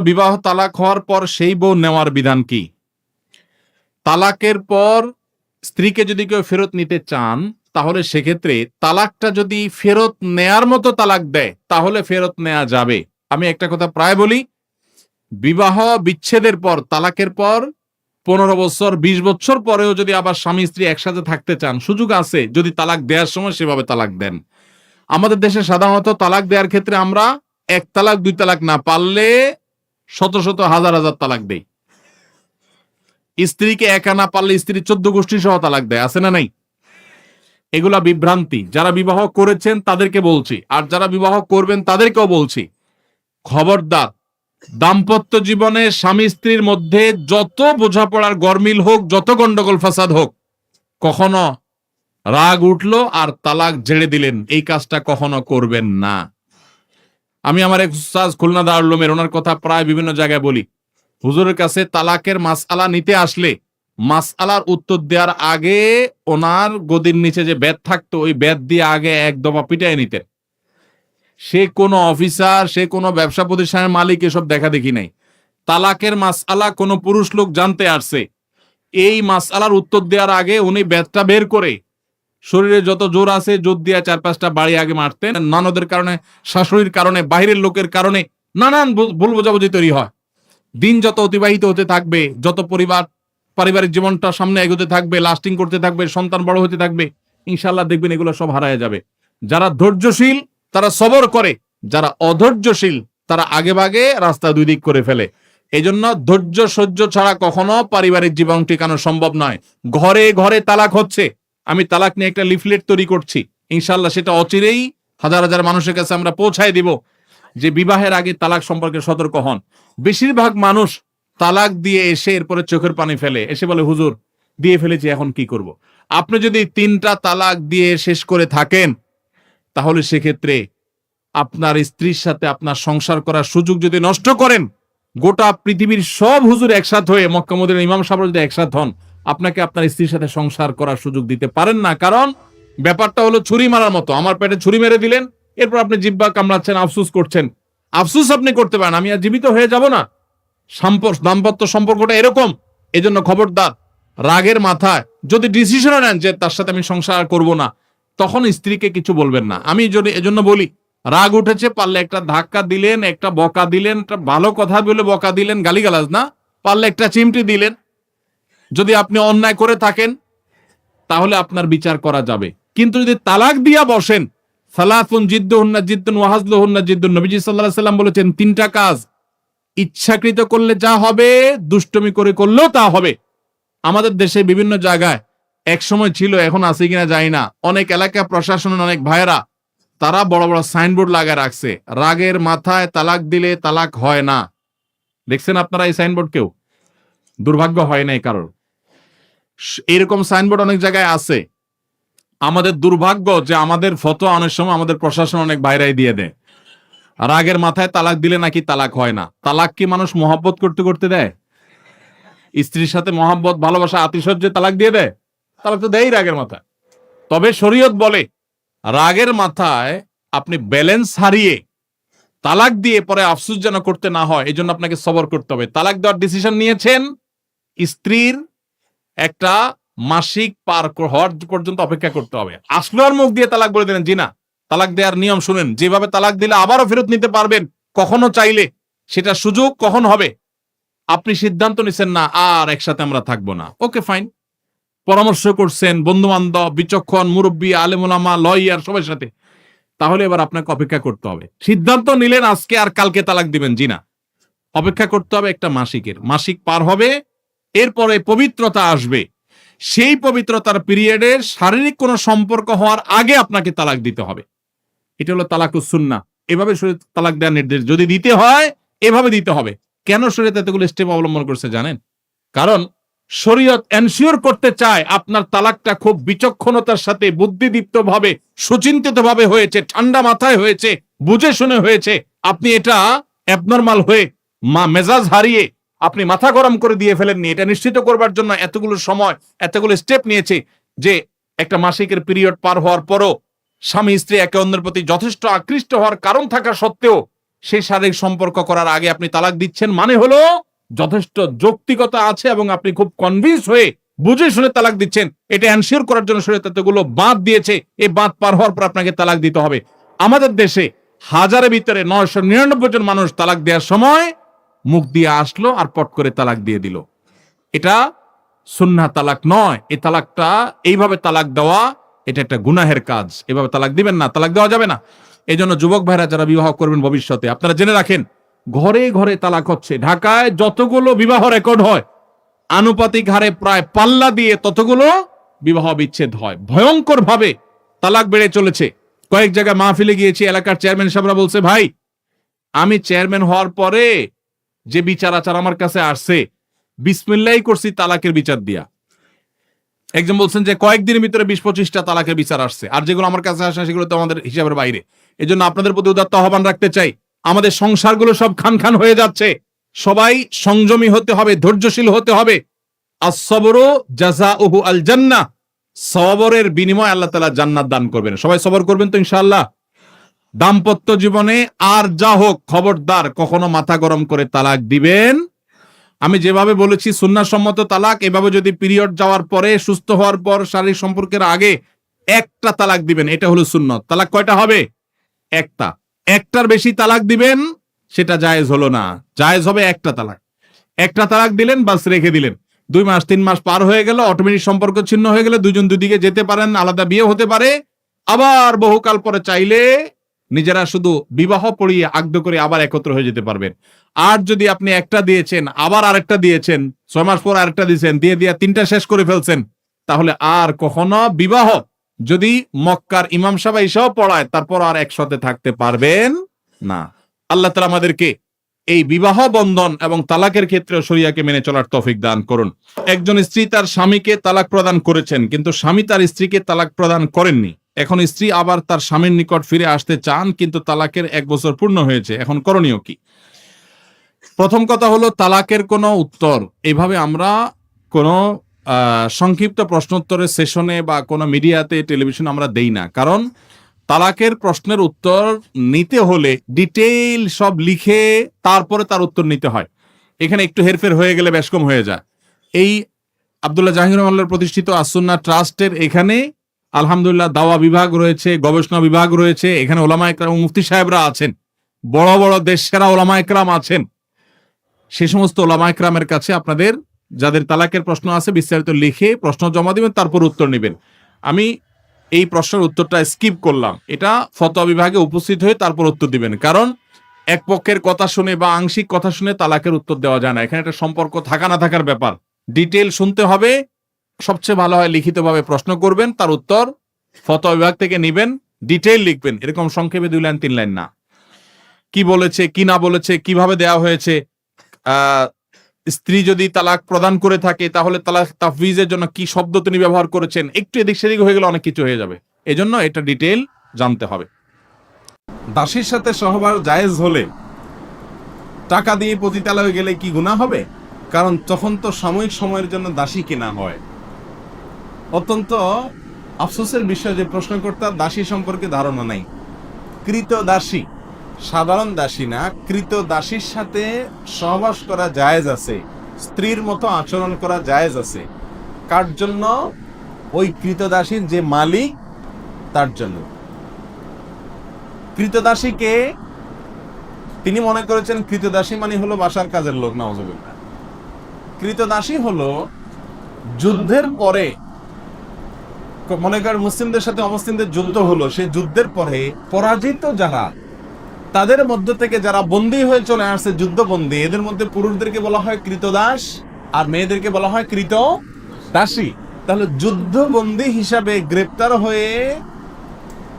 বিবাহ তালাক হওয়ার পর সেই বউ নেওয়ার বিধান কি? তালাকের পর স্ত্রীকে যদি কেউ ফেরত নিতে চান, তাহলে সেক্ষেত্রে তালাকটা যদি ফেরত নেয়ার মতো তালাক দেয়, তাহলে ফেরত নেওয়া যাবে। আমি একটা কথা প্রায় বলি, বিবাহ বিচ্ছেদের পর, তালাকের পর 15 বছর 20 বছর পরেও যদি আবার স্বামী স্ত্রী একসাথে থাকতে চান, সুযোগ আছে যদি তালাক দেওয়ার সময় সেভাবে তালাক দেন। আমাদের দেশে সাধারণত তালাক দেওয়ার ক্ষেত্রে আমরা 1 তালাক 2 তালাক না, পারলে শত শত হাজার হাজার তালাক দেই। স্ত্রীকে একা না পারলে স্ত্রী 14 গোষ্ঠী সহ তালাক দেয়, আছে না নাই? এগুলা বিভ্রান্তি। যারা বিবাহ করেছেন তাদেরকে বলছি, আর যারা বিবাহ করবেন তাদেরকেও বলছি, খবরদার, দাম্পত্য জীবনে স্বামী স্ত্রীর মধ্যে যত বোঝাপড়ার গরমিল হোক, যত গন্ডগোল ফাসাদ হোক, কখনো রাগ উঠলো আর তালাক ঝেড়ে দিলেন, এই কাজটা কখনো করবেন না। আমি আমার এক উস্তাদ খুলনা দারুল উলুমের, ওনার কথা প্রায় বিভিন্ন জায়গায় বলি। হুজুরের কাছে তালাকের মাসআলা নিতে আসলে মাসআলার উত্তর দেওয়ার আগে ওনার গদির নিচে যে বেত থাকতো, ওই বেত দিয়ে আগে এক দফা পিটাই নিতেন। সে কোনো অফিসার, সে কোনো ব্যবসা প্রতিষ্ঠানের মালিক, এসব দেখা দেখি নাই। তালাকের মাসআলা কোনো পুরুষ লোক জানতে আসছে, এই মাসআলার উত্তর দেওয়ার আগে উনি বেতটা বের করে শরীরে যত জোর আছে জোর দিয়ে 4-5টা বাড়ি আগে মারতেন। ননদের কারণে, শাশুড়ির কারণে, বাইরের লোকের কারণে নানান ভুল বোঝাবুঝি তৈরি হয়। দিন যত অতিবাহিত হতে থাকবে, যত পারিবারিক জীবনটা সামনে এগোতে থাকবে, লাস্টিং করতে থাকবে, সন্তান বড় হতে থাকবে, ইনশাআল্লাহ দেখবেন এগুলো সব হারায় যাবে। যারা ধৈর্যশীল তারা সবর করে, যারা অধৈর্যশীল তারা আগে ভাগে রাস্তা দুই দিক করে ফেলে। এই জন্য ধৈর্য সহ্য ছাড়া কখনো পারিবারিক জীবন টিকানো সম্ভব নয়। ঘরে ঘরে তালাক হচ্ছে, আমি তালাক নিয়ে একটা লিফলেট তৈরি করছি, ইনশাআল্লাহ সেটা অচিরেই হাজার হাজার মানুষের কাছে আমরা পৌঁছায় দিব যে বিবাহের আগে তালাক সম্পর্কে সতর্ক হন। বেশিরভাগ মানুষ তালাক দিয়ে এসে এরপরে চোখের পানি ফেলে, এসে বলে হুজুর দিয়ে ফেলেছি এখন কি করব। আপনি যদি 3টা তালাক দিয়ে শেষ করে থাকেন, তাহলে সেক্ষেত্রে আপনার স্ত্রীর সাথে আপনার সংসার করার সুযোগ যদি নষ্ট করেন, গোটা পৃথিবীর সব হুজুর একসাথ হয়ে, মক্কা মদিনার ইমাম সাহেব যদি একসাথ হন, আপনাকে আপনার স্ত্রীর সাথে সংসার করার সুযোগ দিতে পারেন না। কারণ ব্যাপারটা হলো ছুরি মারার মতো। আমার পেটে ছুরি মেরে দিলেন, এরপর আপনি জিহ্বা কামড়াচ্ছেন, আফসুস করছেন। আফসুস আপনি করতে পারেন, আমি আর জীবিত হয়ে যাব না। দাম্পত্য সম্পর্কটা এরকম। এজন্য খবরদার, রাগের মাথায় যদি ডিসিশন নেন যে তার সাথে আমি সংসার করব না, তখন স্ত্রীকে কিছু বলবেন না। আমি যদি এজন্য বলি, রাগ উঠেছে, পারলে একটা ধাক্কা দিলেন, একটা বকা দিলেন, একটা ভালো কথা বলে বকা দিলেন, গালিগালাজ না, পারলে একটা চিমটি দিলেন। যদি আপনি অন্যায় করে থাকেন তাহলে আপনার বিচার করা যাবে। কিন্তু যদি তালাক দিয়া বসেন, সালাতুন জিদ্দুহুন্না জিদ্দুন ওয়া হাজলুহুন্না জিদ্দুন, নবীজি সাল্লাল্লাহু আলাইহি সাল্লাম বলেছেন 3টা কাজ ইচ্ছাকৃত করলে যা হবে, দুষ্টমি করে করলেও তা হবে। আমাদের দেশে বিভিন্ন জায়গায় এক সময় ছিল, এখন আছে কিনা জানি না, অনেক এলাকা প্রশাসনের অনেক ভাইয়েরা তারা বড় বড় সাইনবোর্ড লাগায় রাখছে, রাগের মাথায় তালাক দিলে তালাক হয় না। দেখছেন আপনারা এই সাইনবোর্ড? কেউ দুর্ভাগ্য হয় নাই কারোর, এরকম সাইনবোর্ড অনেক জায়গায় আছে। আমাদের দুর্ভাগ্য যে আমাদের ফতোয়া অনেক সময় আমাদের প্রশাসন অনেক বাইরেই দিয়ে দেয়, রাগের মাথায় তালাক দিলে নাকি তালাক হয় না। তালাক কি মানুষ মহব্বত করতে করতে দেয়? স্ত্রীর সাথে মহব্বত, ভালোবাসা, আতিশয্যে তালাক দিয়ে দেয়? তালাক তো দেয় রাগের মাথায়। তবে শরীয়ত বলে রাগের মাথায় আপনি ব্যালেন্স হারিয়ে তালাক দিয়ে পরে আফসোস যেন করতে না হয়, এই জন্য আপনাকে সবর করতে হবে। তালাক দেওয়ার ডিসিশন নিয়েছেন, স্ত্রীর একটা মাসিক পার হওয়ার পর্যন্ত অপেক্ষা করতে হবে। আসলো আর মুখ দিয়ে তালাক বলে দিলেন, জি না। তালাক দেওয়ার নিয়ম শুনেন, যেভাবে তালাক দিলে আবারও ফেরত নিতে পারবেন কখনো চাইলে, সেটা সুযোগ কখন হবে। আপনি সিদ্ধান্ত নিছেন না আর একসাথে আমরা থাকবো না, ওকে ফাইন, পরামর্শ করছেন বন্ধু বান্ধব, বিচক্ষণ মুরব্বী, আলেম ওলামা, লয়ার সবার সাথে, তাহলে এবার আপনাকে অপেক্ষা করতে হবে। সিদ্ধান্ত নিলেন আজকে আর কালকে তালাক দিবেন, জি না, অপেক্ষা করতে হবে একটা মাসিক পার হবে, এরপরে পবিত্রতা আসবে। সেই পবিত্রতার পিরিয়ডের শারীরিক কোনো সম্পর্ক হওয়ার আগে আপনাকে তালাক দিতে হবে। এটা হলো তালাকুস সুন্নাহ। এভাবে শরীয়ত তালাক দেওয়ার নির্দেশ, যদি দিতে হয় এভাবে দিতে হবে। কেন শরীয়ত এতগুলো স্টেপ অবলম্বন করছে জানেন? কারণ শরীয়ত এনশিওর করতে চায় আপনার তালাকটা খুব বিচক্ষণতার সাথে, বুদ্ধিদীপ্ত ভাবে, সুচিন্তিত ভাবে হয়েছে, ঠান্ডা মাথায় হয়েছে, বুঝে শুনে হয়েছে। আপনি এটা অ্যাবনরমাল হয়ে মেজাজ হারিয়ে আপনি মাথা গরম করে দিয়ে ফেলেননি। এটা নিশ্চিত করবার জন্য এতগুলো সময়, এতগুলো স্টেপ নিয়েছে যে একটা মাসিকের পিরিয়ড পার হওয়ার পরও স্বামী স্ত্রী একে অন্যের প্রতি যথেষ্ট আকৃষ্ট হওয়ার কারণ থাকা সত্ত্বেও সেই শারীরিক সম্পর্ক করার আগে আপনি তালাক দিচ্ছেন, মানে হলো যথেষ্ট যৌক্তিকতা আছে এবং আপনি খুব কনভিন্স হয়ে বুঝে শুনে তালাক দিচ্ছেন। এটা এনশিওর করার জন্য শরীয়ত এতগুলো বাঁধ দিয়েছে, এই বাঁধ পার হওয়ার পর আপনাকে তালাক দিতে হবে। আমাদের দেশে হাজারের ভিতরে 999 জন মানুষ তালাক দেওয়ার সময় মুখ দিয়ে আসলো আর পট করে তালাক দিয়ে দিল। এটা সুন্নাহ তালাক নয়। এই তালাকটা এইভাবে তালাক দেওয়া এটা একটা গুনাহের কাজ। এভাবে তালাক দিবেন না, তালাক দেওয়া যাবে না। এই জন্য যুবক ভাইরা যারা বিবাহ করবেন ভবিষ্যতে, আপনারা জেনে রাখেন ঘরে ঘরে তালাক হচ্ছে। ঢাকায় যতগুলো বিবাহ রেকর্ড হয় আনুপাতিক হারে প্রায় পাল্লা দিয়ে ততগুলো বিবাহ বিচ্ছেদ হয়। ভয়ঙ্কর ভাবে তালাক বেড়ে চলেছে। কয়েক জায়গায় মাহফিলে গিয়েছি, এলাকার চেয়ারম্যান সাহেবরা বলছে, ভাই আমি চেয়ারম্যান হওয়ার পরে যে বিচার আচার আমার কাছে আসছে বিসমিল্লাহি করছি তালাকের বিচার দিয়া। একজন বলছেন যে কয়েকদিনের ভিতরে 20-25টা তালাকের বিচার আসছে, আর যেগুলো আমার কাছে আসে সেগুলো তো আমাদের হিসাবের বাইরে। এই জন্য আপনাদের প্রতি উদাত্ত আহ্বান রাখতে চাই, আমাদের সংসারগুলো সব খান খান হয়ে যাচ্ছে। সবাই সংযমী হতে হবে, ধৈর্যশীল হতে হবে। as-sabru জাযাউহু আল জান্নাহ, সবরের বিনিময়ে আল্লাহ তাআলা জান্নাত দান করবেন। সবাই সবর করবেন তো ইনশাআল্লাহ। দাম্পত্য জীবনে আর যা হোক, খবরদার কখনো মাথা গরম করে তালাক দিবেন। আমি যেভাবে বলেছি সুন্নাহসম্মত তালাক, এভাবে যদি পিরিয়ড যাওয়ার পরে, সুস্থ হওয়ার পর, শারীরিক সম্পর্কের আগে একটা তালাক দিবেন, এটা হলো সুন্নত। তালাক কয়টা হবে? একটা। একটার বেশি তালাক দিবেন সেটা জায়েজ হলো না, জায়েজ হবে একটা তালাক। একটা তালাক দিলেন, বাস রেখে দিলেন। 2 মাস 3 মাস পার হয়ে গেল, অটোমেটিক সম্পর্ক ছিন্ন হয়ে গেলে দুজন দুদিকে যেতে পারেন, আলাদা বিয়ে হতে পারে। আবার বহুকাল পরে চাইলে নিজেরা শুধু বিবাহ পড়িয়ে আগ্ধ করে আবার একত্র হয়ে যেতে পারবেন। আর যদি আপনি একটা দিয়েছেন, আবার আরেকটা দিয়েছেন, 6 মাস পর আরেকটা দিয়েছেন, দিয়ে 3টা শেষ করে ফেলছেন, তাহলে আর কখনো বিবাহ যদি মক্কার ইমাম সাহেব এসেও পড়ায় তারপর আর একসাথে থাকতে পারবেন না। আল্লাহ তাআলা আমাদেরকে এই বিবাহ বন্ধন এবং তালাকের ক্ষেত্রে শরিয়াকে মেনে চলার তৌফিক দান করুন। একজন স্ত্রী তার স্বামীকে তালাক প্রদান করেছেন, কিন্তু স্বামী তার স্ত্রীকে তালাক প্রদান করেননি। এখন স্ত্রী আবার তার স্বামীর নিকট ফিরে আসতে চান, কিন্তু তালাকের 1 বছর পূর্ণ হয়েছে। এখন করণীয় কি? প্রথম কথা হলো, তালাকের কোনো উত্তর এইভাবে আমরা কোনো সংক্ষিপ্ত প্রশ্নোত্তরের সেশনে বা কোনো মিডিয়াতে, টেলিভিশন আমরা দেই না। কারণ তালাকের প্রশ্নের উত্তর নিতে হলে ডিটেইল সব লিখে তারপরে তার উত্তর নিতে হয়। এখানে একটু হেরফের হয়ে গেলে বেশকম হয়ে যায়। এই আব্দুল্লাহ জাহাঙ্গীর রহমানুল্লাহর প্রতিষ্ঠিত আস-সুন্নাহ ট্রাস্টের এখানে আলহামদুলিল্লাহ দাওয়া বিভাগ রয়েছে, গবেষণা বিভাগ রয়েছে। এখানে ওলামা একরাম, মুফতি সাহেবরা আছেন, বড় বড় দেশ সেরা ওলামা একরাম আছেন। সে সমস্ত ওলামা একরামের কাছে আপনাদের যাদের তালাকের প্রশ্ন আছে বিস্তারিত লিখে প্রশ্ন জমা দিবেন, তারপর উত্তর নেবেন। আমি এই প্রশ্নের উত্তরটা স্কিপ করলাম, এটা ফতোয়া বিভাগে উপস্থিত হয়ে তারপর উত্তর দিবেন। কারণ এক পক্ষের কথা শুনে বা আংশিক কথা শুনে তালাকের উত্তর দেওয়া যায় না। এখানে একটা সম্পর্ক থাকা না থাকার ব্যাপার, ডিটেল শুনতে হবে। সবচেয়ে ভালো হয় লিখিতভাবে প্রশ্ন করবেন, তার উত্তর ফতোয়া বিভাগ থেকে নিবেন, ডিটেইল লিখবেন। এরকম সংক্ষেপে 2 লাইন 3 লাইন না। কি বলেছে, কি না বলেছে, কিভাবে দেওয়া হয়েছে। স্ত্রী যদি তালাক প্রদান করে থাকে তাহলে তালাক তাফউইজের জন্য কি শব্দ তিনি ব্যবহার করেছেন, একটু এদিক সেদিক হয়ে গেলে অনেক কিছু হয়ে যাবে। এজন্য এটা ডিটেইল জানতে হবে। দাসীর সাথে সহবাস জায়েজ হলে টাকা দিয়ে পতিতালয়ে গেলে কি গুনাহ হবে? কারণ তখন তো সাময়িক সময়ের জন্য দাসী কেনা হয়। অত্যন্ত আফসোসের বিষয় যে প্রশ্নকর্তার দাসী সম্পর্কে ধারণা নাই। কৃত দাসী, সাধারণ দাসী না, কৃত দাসীর সাথে সহবাস করা জায়েজ আছে, স্ত্রীর মতো আচরণ করা জায়েজ আছে। কার জন্য? ওই কৃত দাসীর যে মালিক তার জন্য। কৃত দাসীকে তিনি মনে করেছেন কৃত দাসী মানে হলো বাসার কাজের লোক। নাউযুবিল্লাহ। কৃত দাসী হলো যুদ্ধের পরে, মনে করেন মুসলিমদের সাথে অমুসলিমদের যুদ্ধ হলো, সেই যুদ্ধের পরে পরাজিত যারা, তাদের মধ্য থেকে যারা বন্দী হয়ে চলে আসছে, যুদ্ধবন্দী, এদের মধ্যে পুরুষদেরকে বলা হয় কৃতদাস আর মেয়েদেরকে বলা হয় কৃত দাসী। তাহলে যুদ্ধবন্দী হিসাবে গ্রেপ্তার হয়ে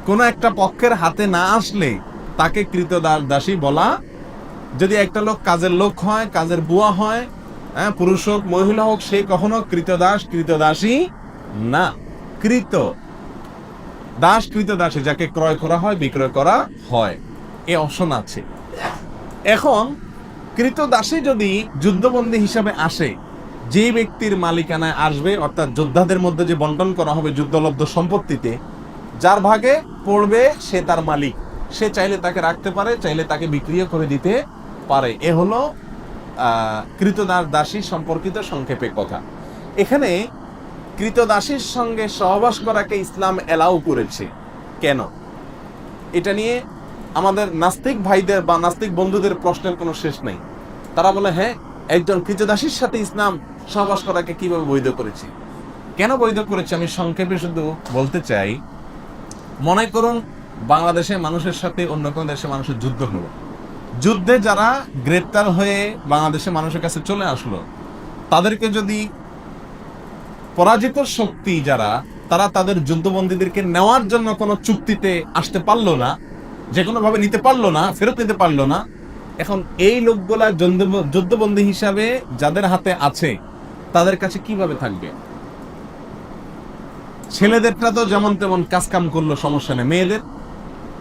কোনো একটা পক্ষের হাতে না আসলে তাকে কৃতদাস দাসী বলা। যদি একটা লোক কাজের লোক হয়, কাজের বুয়া হয়, পুরুষ হোক মহিলা হোক, সে কখনো কৃতদাস কৃতদাসী না। কৃত দাস কৃতদাসী যাকে ক্রয় করা হয়, বিক্রয় করা হয়, এ অপশন আছে। এখন কৃতদাসী যদি যুদ্ধবন্দী হিসাবে আসে, যে ব্যক্তির মালিকানায় আসবে, অর্থাৎ যোদ্ধাদের মধ্যে যে বন্টন করা হবে যুদ্ধলব্ধ সম্পত্তিতে, যার ভাগে পড়বে সে তার মালিক। সে চাইলে তাকে রাখতে পারে, চাইলে তাকে বিক্রিও করে দিতে পারে। এ হলো কৃতদাস দাসী সম্পর্কিত সংক্ষেপে কথা। এখানে কৃতদাসীর সঙ্গে সহবাস করাকে ইসলাম এলাও করেছে কেন? এটা নিয়ে আমাদের নাস্তিক ভাইদের বা নাস্তিক বন্ধুদের প্রশ্নের কোনো শেষ নেই। তারা বলে, হ্যাঁ, একজন কৃতদাসীর সাথে ইসলাম সহবাস করাকে কিভাবে বৈধ করেছে? কেন বৈধ করেছে আমি সংক্ষেপে শুধু বলতে চাই। মনে করুন বাংলাদেশে মানুষের সাথে অন্য কোনো দেশের মানুষের যুদ্ধ হলো, যুদ্ধে যারা গ্রেপ্তার হয়ে বাংলাদেশের মানুষের কাছে চলে আসলো, তাদেরকে যদি পরাজিত শক্তি যারা, তারা তাদের যুদ্ধবন্দীদেরকে নেওয়ার জন্য কোনো চুক্তিতে আসতে পারলো না, যে কোনো ভাবে নিতে পারলো না, ফেরত নিতে পারলো না, এখন এই লোকগুলা যুদ্ধবন্দী হিসাবে যাদের হাতে আছে তাদের কাছে কিভাবে থাকবে? ছেলেদেরটা তো যেমন তেমন কাজ কাম করলো, সমস্যা নেই,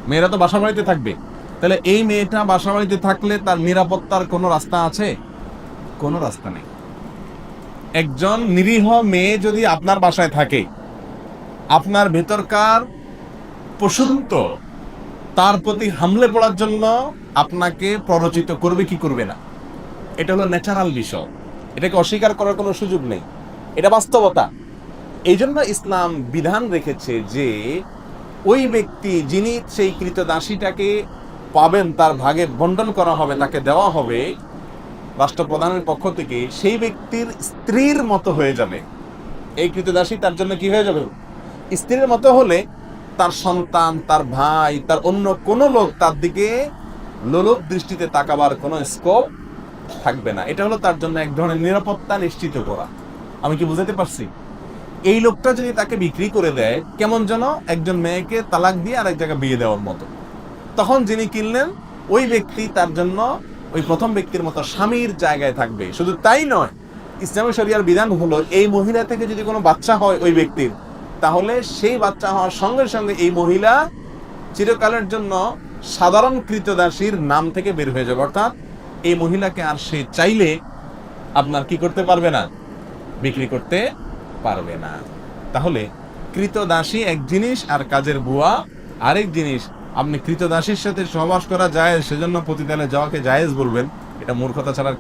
মেয়েরা তো বাসা বাড়িতে থাকবে। তাহলে এই মেয়েটা বাসা বাড়িতে থাকলে তার নিরাপত্তার কোনো রাস্তা আছে? কোনো রাস্তা নেই। একজন নিরীহ মেয়ে যদি আপনার বাসায় থাকে, আপনার ভেতরকার পশুত্ব তার প্রতি হামলে পড়ার জন্য আপনাকে প্ররোচিত করবে কি করবে না, এটা হলো ন্যাচারাল বিষয়। এটাকে অস্বীকার করার কোনো সুযোগ নেই, এটা বাস্তবতা। এই জন্য ইসলাম বিধান রেখেছে যে ওই ব্যক্তি যিনি সেই কৃতদাসীটাকে পাবেন, তার ভাগে বন্টন করা হবে, তাকে দেওয়া হবে রাষ্ট্রপ্রধানের পক্ষ থেকে, সেই ব্যক্তির স্ত্রীর মতো হয়ে যাবে। এই কৃতদাসী তার জন্য কি হয়ে যাবে? স্ত্রীর মতো হলে তার সন্তান, তার ভাই, তার অন্য কোনো লোক তার দিকে লোলুপ দৃষ্টিতে তাকাবার কোনো স্কোপ থাকবে না। এটা হলো তার জন্য এক ধরনের নিরাপত্তা নিশ্চিত করা। আমি কি বুঝাতে পারছি? এই লোকটা যদি তাকে বিক্রি করে দেয়, কেমন যেন একজন মেয়েকে তালাক দিয়ে আরেক জায়গায় বিয়ে দেওয়ার মতো। তখন যিনি কিনলেন ওই ব্যক্তি তার জন্য ওই প্রথম ব্যক্তির মতো স্বামীর জায়গায় থাকবে। শুধু তাই নয়, ইসলামী শরিয়ার বিধান হলো এই মহিলা থেকে যদি কোনো বাচ্চা হয় ওই ব্যক্তির, তাহলে সেই বাচ্চা হওয়ার সঙ্গে সঙ্গে এই মহিলা চিরকালের জন্য সাধারণ কৃতদাসীর নাম থেকে বের হয়ে যাবে। অর্থাৎ এই মহিলাকে আর সে চাইলে আপনার কি করতে পারবে না, বিক্রি করতে পারবে না। তাহলে কৃতদাসী এক জিনিস আর কাজের বুয়া আরেক জিনিস। আপনি কৃতদাসীর সাথে সহবাস করা যায় সেজন্য পতিতালয়ে যাওয়াকে জায়েজ বলবেন, এটা মূর্খতা ছাড়া